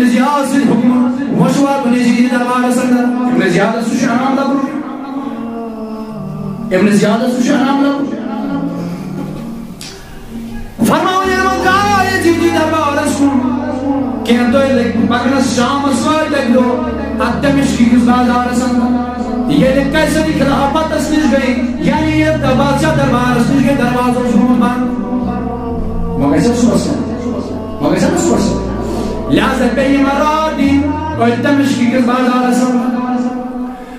ابن زیاد سے حکم مشورہ ابن زیاد دربار سندر ابن زیاد سے نام لگو ابن زیاد سے نام لگو فرماؤ یہ مکہ یزیدی دربار سن کہ تو پکنس شام سوال لگ دو دمشق کی بازار سندر یہ کیسے خلافت نش گئی یعنی یہ بادشاہ دربار نش گئی دروازوں سے بند مگر سے سوس لہذا پہ مرادی اور دمشق کی بازار سندر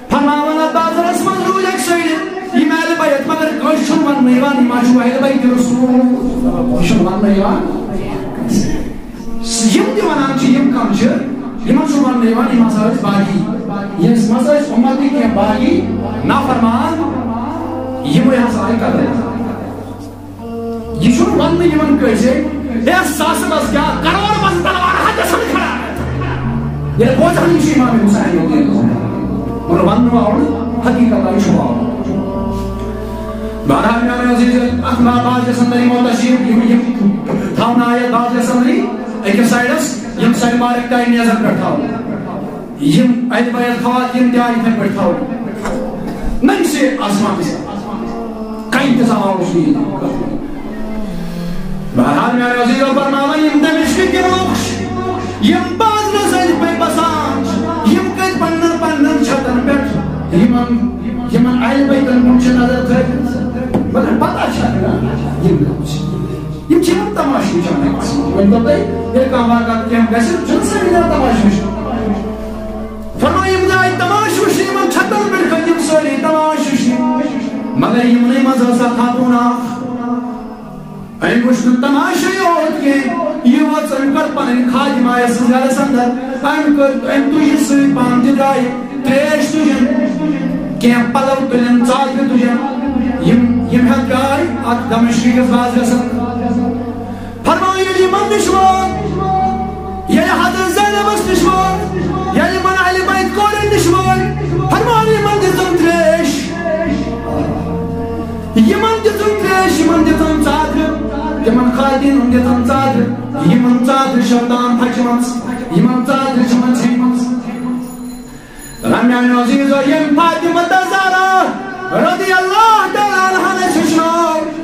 فرماونا بازار سمجھ روز ایک سوئیل یہ محل بیت مگر کوئی شنوان نیوان ماشو اہل بیت رسول شنوان نیوان یم دیوانان چی یم کم چی یمن شنوان نیوان یہ مسائل باقی یہ مسائل امتی کے باقی نافرمان یہ وہ یہاں سارے کر رہے ہیں یہ شنوان نیوان کیسے ایس ساسم از کیا کروڑ بس تلوار حد سمجھ کھڑا ہے یہ بہت ہمیشہ امام حسین ہوتی ہے اور ونو آؤڑ حقیقت آئی شما آؤڑ بارہ میاں عزیز اخبار باز جسندری موتشیر یہ تھاونا آیت باز جسندری ایک سائڈس یم سائڈ بارک تائی نیزر پر تھاو یم ایت باید خوات یم دیاری تھے پر تھاو نہیں سے آسمان سے کئی انتظام آؤش نہیں بہرحال میاں عزیز برنامہ یم دمشق کے روکش یم باز نزل پہ بسانچ یم کت پنن چھتن پیٹ یمن آئل بیتن منچ نظر تھے مگر پتہ چھتا یم کچھ یم چیمن تماشی چاہنے کسی وین تو بھئی یہ کام آگا کہ ہم کیسے جن سے بھی نہ تماشی فرمائی یم دائی تماشی یمن چھتن پیٹ یم سولی تماشی مگر یم نہیں مزہ سا خاتونا این گوشت تماشی ہوت کے یہ وقت ان کر پنن خادم آئے سنگر سندر این تو یہ سوی پانتی دائی تریش تجھن کیم پلو تلن چاہت تجھن یم حد گائی ات دمشقی کے باز رسن فرمائی یہ من نشوان یہ حضرت زینب نشوان یہ من علی بیت کولن نشوان فرمائی من دیتن تریش یہ من دیتن تریش یہ من دیتن چادر یہ من خالدین ان دیتن چادر یہ من چادر شردان پھچمنس یہ من چادر شمن چھیمنس رمیان عزیز و یم فاطمہ تزارا رضی اللہ تعالیٰ عنہ نے سشنو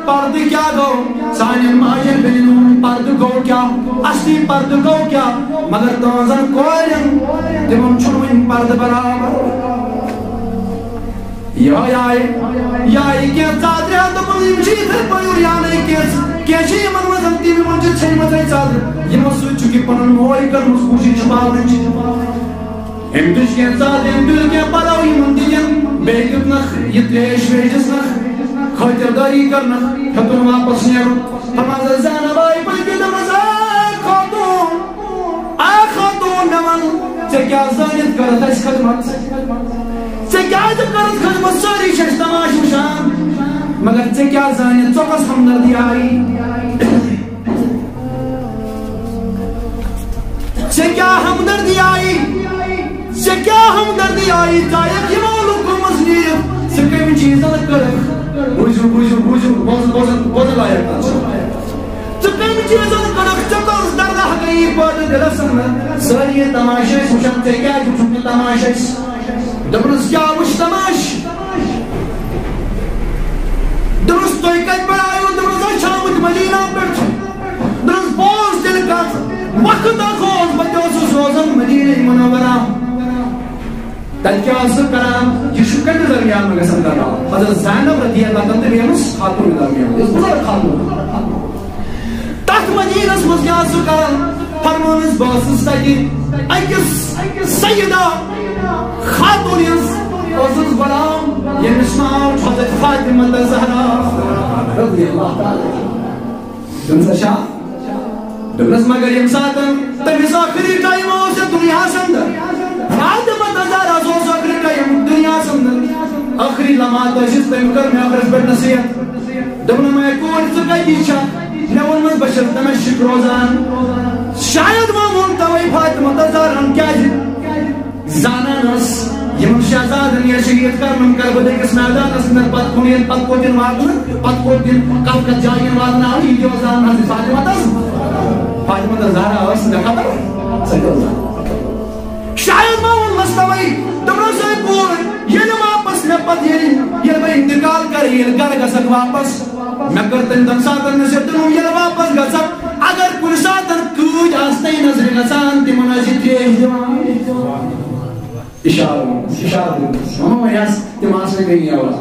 پرد کیا گو سانین ماجر بینون پرد گو کیا اصلی پرد گو کیا مگر دوزن کوئرن تمام چھوئن پرد برابر یا کیا چادر ہے تو ملیم چیز ہے پایور یا نہیں کیشی من مزلتی میں منجد چھئی مزائی چادر یہ مسوچ چکی پنن موئی کر مسکوشی چھپاو نچی ام دش کے ساتھ ام دل کے پلاوی مندین بیگت نخ یہ تریش ویجس نخ خاطرداری کرنا حتن واپس نیرو ہمارا زینب آئی بلکہ دمزار خاتون نمان سے کیا زانت کرتا اس خدمت سے کیا کرت خدمت ساری شش تماش مشان مگر سے کیا زانت چوکس ہمدردی آئی سے کیا ہمدردی آئی سے کیا ہمدردی آئی تایت یہ مولو کو مزنیر سے کئی چیزیں کرک بوزل آیا سے کئی چیزیں کرک چکر دردہ گئی پاد دلسن ساری تماشے سوشن سے کیا چکر تماشے دبرس کیا وش تماش درست تو ایک بڑھائیو درست شامت مدینہ پر درست بوز دل کا وقت آخوز بچوں سے روزن مدینہ منورہ تل کیا عصر کرام یہ شکر کے درمیان میں گسن کر رہا حضرت زینب رضی اللہ عنہ بیانس خاتون کے درمیان اس بزرگ خاتون تحت مدینہ اس مزگی عصر کرام فرمان اس باسس تاکی ایکس سیدہ خاتون اس عزیز برام یہ نشماؤ حضرت فاطمہ زہرا رضی اللہ تعالی دنسا شاہ دنس مگر یم ساتن تمیز آخری ٹائم ہو سے دنیا سندر فاطمہ تزارا زوز آخری ٹائم دنیا سندر آخری لمحات عزیز تیم کر میں آخرس پر نصیحت دبنا میں کون سکائی دیچا نون من بشر دمشق روزان شاید مامون توائی فاطمہ تزارا کیا جی زانانس یم شہزادن یا شریعت کرمن کر بدے کس میدان اسمر پت کنین پت کو دن وارن پت کو دن کفکت جائین وارن آئی جو زانان فاطمہ تزارا فاطمہ تزارا اس نے خبر صلی اللہ توئی تمنا سے پور یہ واپس میں پتہ یہ میں انتقال کر یہ گھر گسک واپس میں کرتن تم ساتن میں سے تنو یہ واپس گسک اگر کل ساتن کوج آستے نظر گسان تی منازی تیج اشارہ ہم یاس تماس میں گئی آواز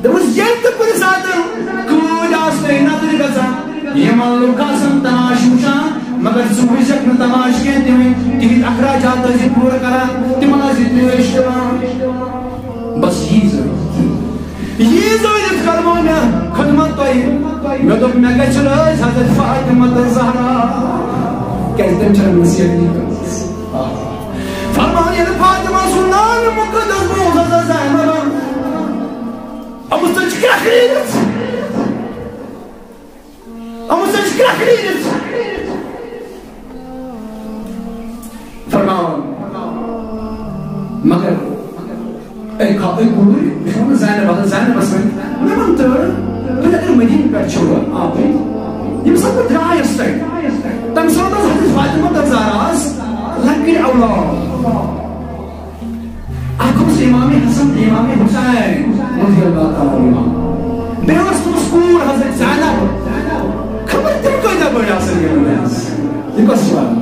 دمس یہ کل ساتن کوج آستے نظر گسان یہ معلوم قاسم تماش وچان مگر سوئی شکل تماش کے تمہیں اخراجات سے پورا کران تمہارا زندگی اشتباہ بس یہ ضرورت کرمو میں خدمت توئی میں تو میں گئی چلائی حضرت فاطمہ زہرا کہتے ہیں چلے نصیحت نہیں کرتے فرمانی فاطمہ سنان مقدس موزہ زہرا اب اس تجھ کیا خریدت اب اس تجھ کیا خریدت فرمان مگر ایک گوری بخون زینب اسمین میں منتر تو اگر مدین پر چھوڑا آپ یہ سب کو درائی استائی تم سوتا حضرت فاطمہ تفزاراس لگی اولاد آکم سے امام حسن امام حسین رضی اللہ تعالیٰ بے وست مسکور حضرت زینب خبر تم کوئی دا بڑا سر یہ کو سوال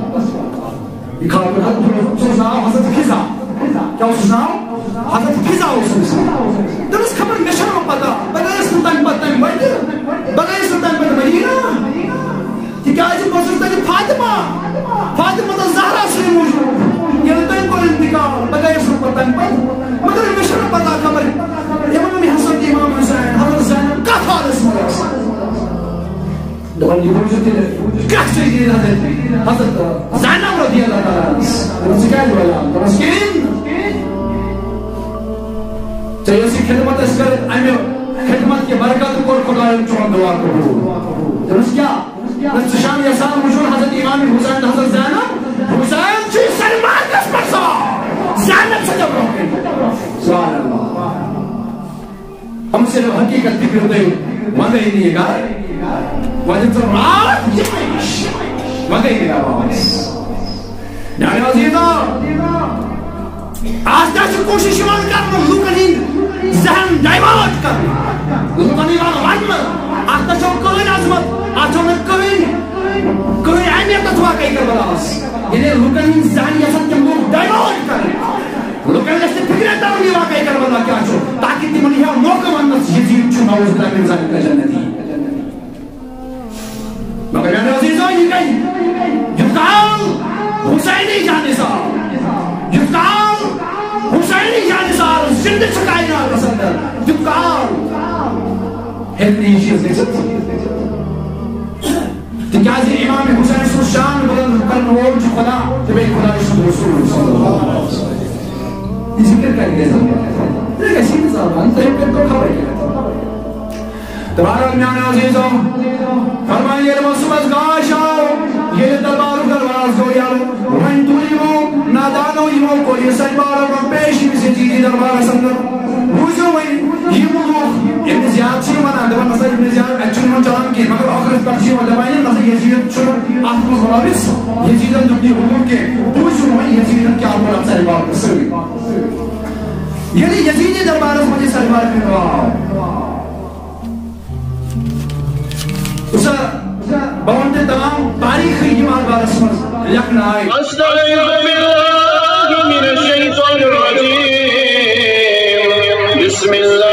یہ کھانا سوزناو حضرت فضا کیا سوزناو حضرت فضا تم اس خبر میں شرم پتا بغیر سلطان پتہ بغیر سلطان پتہ مدینہ کہ کیا جب سلطان فاطمہ تو زہرا سے موجود یہ تو ان کو انتقال بغیر سلطان پتہ مگر میں شرم پتا خبر امام حسن امام حسین حضرت زینب کا خالص مرس دون یہ موجود ہے کیا چاہیے حضرت زینب رضی اللہ تعالیٰ رسکان والا رسکین چاہیے سی خدمت اس کر امی خدمت کے برکت کو خدا چون دعا کو درست کیا رسشان یسان مجھول حضرت امام حسین حضرت زینب حسین چی سلمان کس پر سوا زینب سے جب روکے سبحان اللہ ہم سے جو حقیقت فکر دے مندہ ہی نہیں گا وجد تو رات جمعیش مندہ ہی نہیں گا نیاری عزیزہ آج داشت کوشش مان کرنا لوکنین ذہن ڈائیورٹ کرنا لوکنین ون آج داشت کوئی عظمت آج داشت کوئی اہمیت اتوا کئی کر بلاس یعنی لوکنین ذہن یہ سب کے لوگ ڈائیورٹ کرنا لوکنین جیسے فکریں دارنی واقعی کر بلا کیا چھو تاکہ تی منی ہے موقع منت یزید چھو نوز بلا میں ذہن کا جنتی مگر میرے عزیزوں یہ کہیں یفتال حسینی جانسار یفتال حسینی جانسار زندہ چکائی نا پسندر یفتال ہیتنی چیز دیکھ سکتی تکیازی امام حسین سو شان بلند کرن وہ جو خدا تبھی خدا رسول رسول صلی اللہ علیہ وسلم یہ ذکر کر گئے لیکن اسی نظام تو ایک تو خبر کیا تمہارا میانے عزیزوں فرمائیے رسول گاش آؤ یہ دربار درواز گو یارو وہیں تولیمو نادانو یمو کو یہ سجبارو کو پیش میں جیدی دربار سندر روزو وہیں یہ ملوک ابن زیاد چیو منا دبا مثلا ابن زیاد اچھو من چلان کی مگر آخرت پر چیو دبائیں مثلا یزید چھو آخر خلابس یزیدن دبنی حضور کے روزو وہیں یزیدن کیا بولا سجبار کو سوی یعنی یزیدی دربار اس مجھے سجبار کی دعا اسا بونتے تمام تاریخ ایمان بارس میں لکھنا آئے استعیذ باللہ من الشیطان الرجیم بسم اللہ